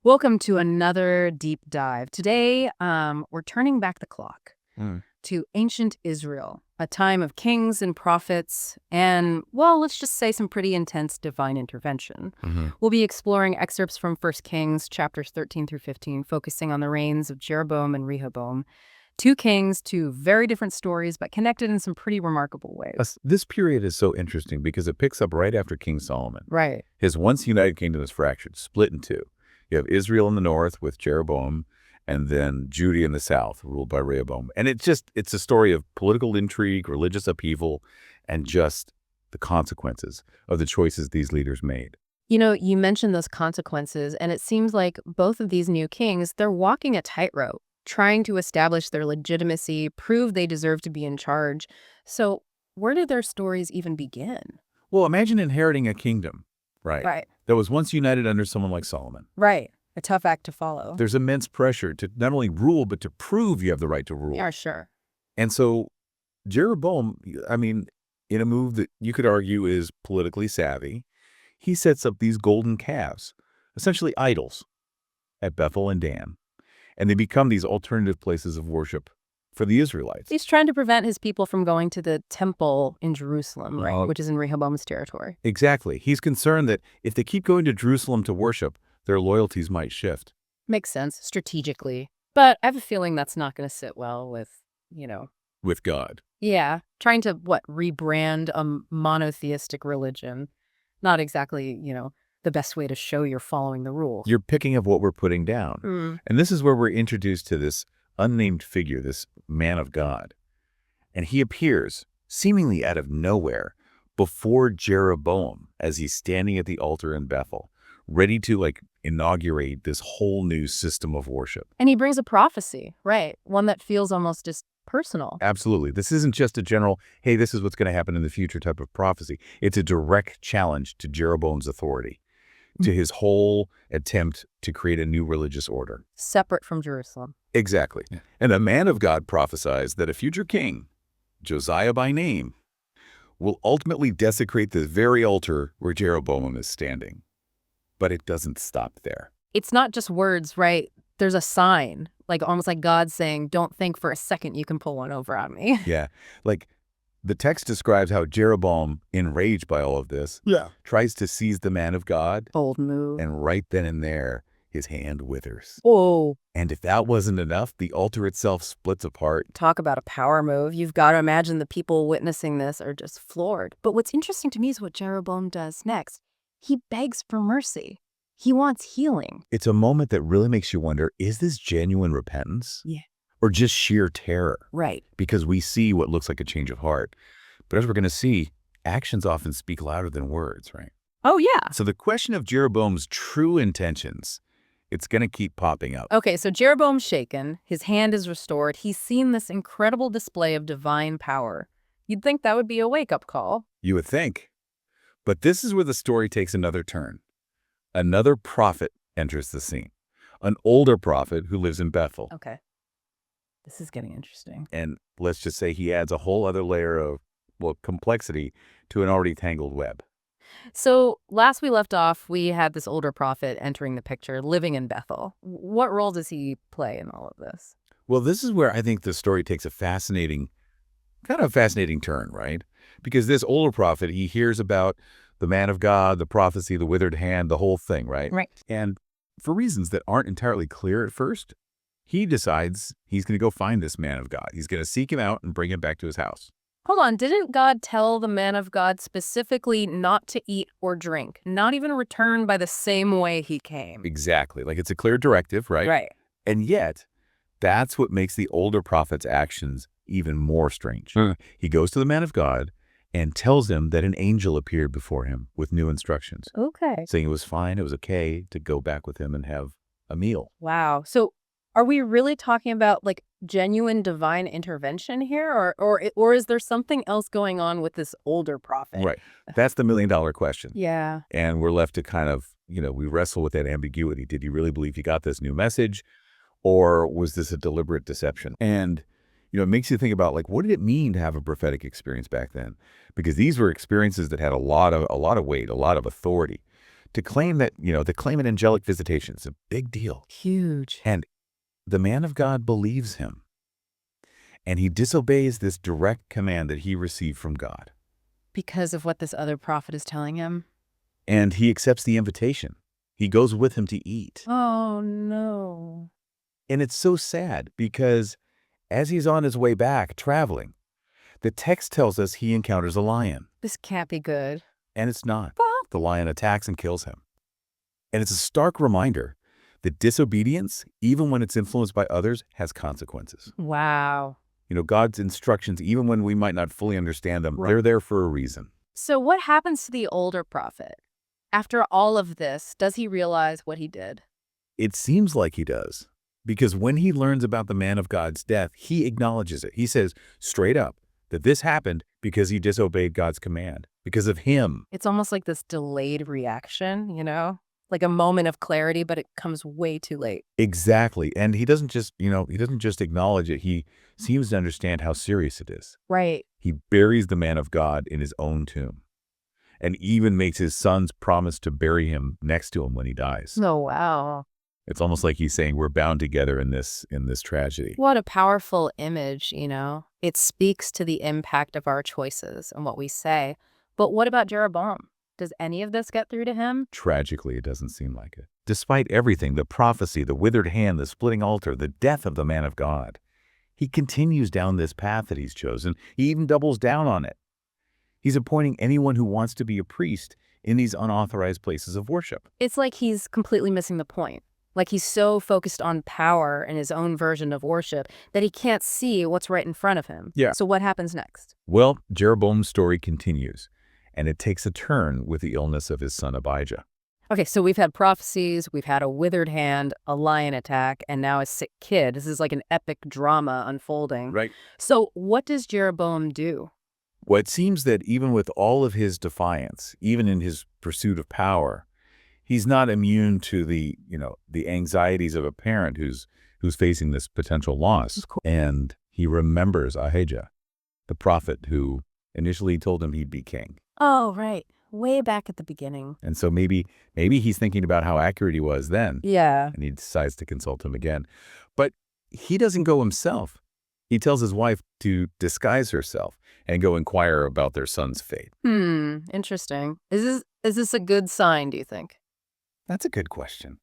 Welcome to another deep dive. Today, we're turning back the clock Mm. to ancient Israel, a time of kings and prophets, and, well, let's just say some pretty intense divine intervention. hmm We'll be exploring excerpts from 1 Kings, chapters 13 through 15, focusing on the reigns of Jeroboam and Rehoboam. Two kings, two very different stories, but connected in some pretty remarkable ways. This period is so interesting because it picks up right after King Solomon. Right. His once united kingdom is fractured, split in two. You have Israel in the north with Jeroboam, and then Judah in the south, ruled by Rehoboam. And it's a story of political intrigue, religious upheaval, and just the consequences of the choices these leaders made. You know, you mentioned those consequences, and it seems like both of these new kings, they're walking a tightrope, trying to establish their legitimacy, prove they deserve to be in charge. So where did their stories even begin? Well, imagine inheriting a kingdom, right, Right. that was once united under someone like Solomon. Right. A tough act to follow. There's immense pressure to not only rule, but to prove you have the right to rule. Yeah, sure. And so Jeroboam, I mean, in a move that you could argue is politically savvy, he sets up these golden calves, essentially idols, at Bethel and Dan, and they become these alternative places of worship for the Israelites. He's trying to prevent his people from going to the temple in Jerusalem, right, Oh. which is in Rehoboam's territory. Exactly. He's concerned that if they keep going to Jerusalem to worship, their loyalties might shift. Makes sense strategically. But I have a feeling that's not going to sit well with. With God. Yeah, trying to, rebrand a monotheistic religion. Not exactly, the best way to show you're following the rules. You're picking up what we're putting down. Mm. And this is where we're introduced to this unnamed figure, this man of God. And he appears, seemingly out of nowhere, before Jeroboam as he's standing at the altar in Bethel, ready to inaugurate this whole new system of worship. And he brings a prophecy, right? One that feels almost just personal. Absolutely. This isn't just a general, hey, this is what's going to happen in the future type of prophecy. It's a direct challenge to Jeroboam's authority, to his whole attempt to create a new religious order. Separate from Jerusalem. Exactly. Yeah. And a man of God prophesies that a future king, Josiah by name, will ultimately desecrate the very altar where Jeroboam is standing. But it doesn't stop there. It's not just words, right? There's a sign, almost like God saying, don't think for a second you can pull one over on me. Yeah. The text describes how Jeroboam, enraged by all of this, Yeah. tries to seize the man of God, Bold move. and right then and there, his hand withers. Whoa. And if that wasn't enough, the altar itself splits apart. Talk about a power move. You've got to imagine the people witnessing this are just floored. But what's interesting to me is what Jeroboam does next. He begs for mercy. He wants healing. It's a moment that really makes you wonder, is this genuine repentance? Yeah. Or just sheer terror? Right. Because we see what looks like a change of heart. But as we're going to see, actions often speak louder than words, right? Oh, yeah. So the question of Jeroboam's true intentions, it's going to keep popping up. Okay, so Jeroboam's shaken. His hand is restored. He's seen this incredible display of divine power. You'd think that would be a wake-up call. You would think. But this is where the story takes another turn. Another prophet enters the scene. An older prophet who lives in Bethel. Okay. This is getting interesting. And let's just say he adds a whole other layer of, complexity to an already tangled web. So last we left off, we had this older prophet entering the picture, living in Bethel. What role does he play in all of this? Well, this is where I think the story takes a fascinating turn, right? Because this older prophet, he hears about the man of God, the prophecy, the withered hand, the whole thing, right? Right. And for reasons that aren't entirely clear at first, he decides he's going to go find this man of God. He's going to seek him out and bring him back to his house. Hold on, didn't God tell the man of God specifically not to eat or drink, not even return by the same way he came? Exactly. It's a clear directive, right? Right. And yet, that's what makes the older prophet's actions even more strange. He goes to the man of God and tells him that an angel appeared before him with new instructions, Okay. saying it was fine, it was okay to go back with him and have a meal. Wow. So are we really talking about genuine divine intervention here, or is there something else going on with this older prophet? Right. That's the million-dollar question. Yeah. And we're left to kind of, we wrestle with that ambiguity. Did he really believe he got this new message, or was this a deliberate deception? And it makes you think about what did it mean to have a prophetic experience back then? Because these were experiences that had a lot of weight, a lot of authority. to claim that, to claim an angelic visitation is a big deal. Huge. And the man of God believes him. And he disobeys this direct command that he received from God. Because of what this other prophet is telling him? And he accepts the invitation. He goes with him to eat. Oh, no. And it's so sad because as he's on his way back, traveling, the text tells us he encounters a lion. This can't be good. And it's not. The lion attacks and kills him. And it's a stark reminder that disobedience, even when it's influenced by others, has consequences. Wow. God's instructions, even when we might not fully understand them, they're there for a reason. So what happens to the older prophet? After all of this, does he realize what he did? It seems like he does. Because when he learns about the man of God's death, he acknowledges it. He says straight up that this happened because he disobeyed God's command, because of him. It's almost like this delayed reaction, like a moment of clarity, but it comes way too late. Exactly. And he doesn't just, acknowledge it. He seems to understand how serious it is. Right. He buries the man of God in his own tomb and even makes his sons promise to bury him next to him when he dies. Oh, wow. It's almost like he's saying we're bound together in this tragedy. What a powerful image, It speaks to the impact of our choices and what we say. But what about Jeroboam? Does any of this get through to him? Tragically, it doesn't seem like it. Despite everything, the prophecy, the withered hand, the splitting altar, the death of the man of God, he continues down this path that he's chosen. He even doubles down on it. He's appointing anyone who wants to be a priest in these unauthorized places of worship. It's like he's completely missing the point. Like he's so focused on power and his own version of worship that he can't see what's right in front of him. Yeah. So what happens next? Well, Jeroboam's story continues, and it takes a turn with the illness of his son Abijah. Okay, so we've had prophecies, we've had a withered hand, a lion attack, and now a sick kid. This is like an epic drama unfolding. Right. So what does Jeroboam do? Well, it seems that even with all of his defiance, even in his pursuit of power, he's not immune to the anxieties of a parent who's facing this potential loss. Cool. And he remembers Ahijah, the prophet who initially told him he'd be king. Oh, right. Way back at the beginning. And so maybe he's thinking about how accurate he was then. Yeah. And he decides to consult him again. But he doesn't go himself. He tells his wife to disguise herself and go inquire about their son's fate. Interesting. Is this a good sign, do you think? That's a good question.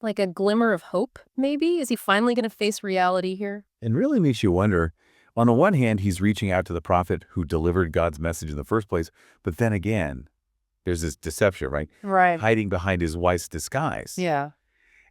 Like a glimmer of hope, maybe? Is he finally going to face reality here? It really makes you wonder. On the one hand, he's reaching out to the prophet who delivered God's message in the first place. But then again, there's this deception, right? Right. Hiding behind his wife's disguise. Yeah.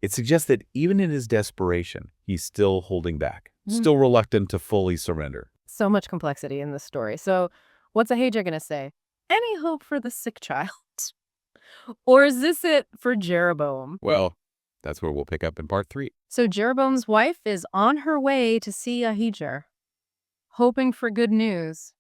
It suggests that even in his desperation, he's still holding back, still reluctant to fully surrender. So much complexity in this story. So what's Ahijah going to say? Any hope for the sick child? Or is this it for Jeroboam? Well, that's where we'll pick up in part 3. So Jeroboam's wife is on her way to see Ahijah, hoping for good news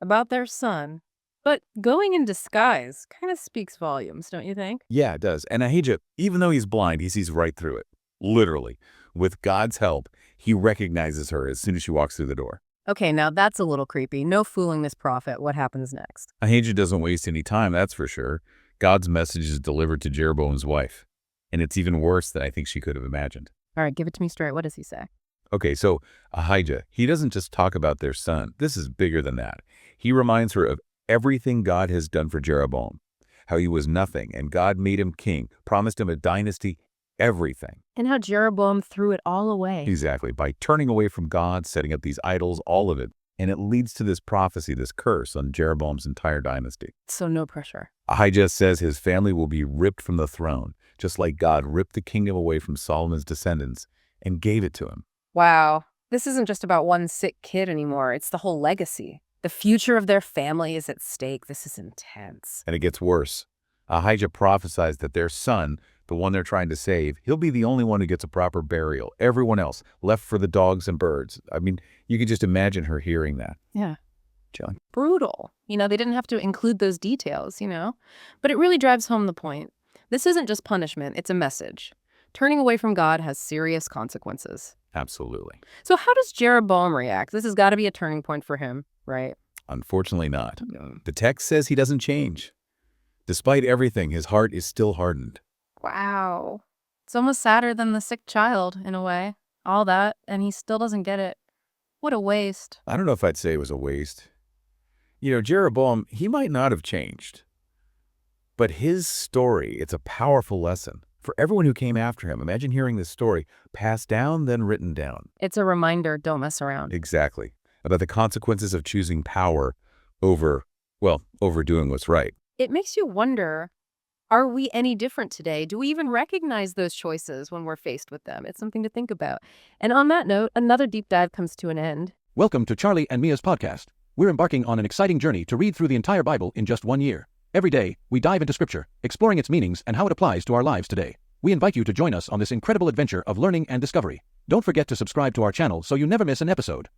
about their son. But going in disguise kind of speaks volumes, don't you think? Yeah, it does. And Ahijah, even though he's blind, he sees right through it. Literally. With God's help, he recognizes her as soon as she walks through the door. Okay, now that's a little creepy. No fooling this prophet. What happens next? Ahijah doesn't waste any time, that's for sure. God's message is delivered to Jeroboam's wife. And it's even worse than I think she could have imagined. All right, give it to me straight. What does he say? Okay, so Ahijah, he doesn't just talk about their son. This is bigger than that. He reminds her of everything God has done for Jeroboam, how he was nothing, and God made him king, promised him a dynasty, everything. And how Jeroboam threw it all away. Exactly, by turning away from God, setting up these idols, all of it. And it leads to this prophecy, this curse on Jeroboam's entire dynasty. So no pressure. Ahijah says his family will be ripped from the throne, just like God ripped the kingdom away from Solomon's descendants and gave it to him. Wow. This isn't just about one sick kid anymore. It's the whole legacy. The future of their family is at stake. This is intense. And it gets worse. Ahijah prophesies that their son, the one they're trying to save, he'll be the only one who gets a proper burial. Everyone else, left for the dogs and birds. I mean, you could just imagine her hearing that. Yeah. Chilling. Brutal. They didn't have to include those details, But it really drives home the point. This isn't just punishment, it's a message. Turning away from God has serious consequences. Absolutely. So how does Jeroboam react? This has got to be a turning point for him, right? Unfortunately not. The text says he doesn't change. Despite everything, his heart is still hardened. Wow. It's almost sadder than the sick child, in a way. All that, and he still doesn't get it. What a waste. I don't know if I'd say it was a waste. Jeroboam, he might not have changed. But his story, it's a powerful lesson for everyone who came after him. Imagine hearing this story passed down, then written down. It's a reminder, don't mess around. Exactly. About the consequences of choosing power over, doing what's right. It makes you wonder, are we any different today? Do we even recognize those choices when we're faced with them? It's something to think about. And on that note, another deep dive comes to an end. Welcome to Charlie and Mia's podcast. We're embarking on an exciting journey to read through the entire Bible in just 1 year. Every day, we dive into Scripture, exploring its meanings and how it applies to our lives today. We invite you to join us on this incredible adventure of learning and discovery. Don't forget to subscribe to our channel so you never miss an episode.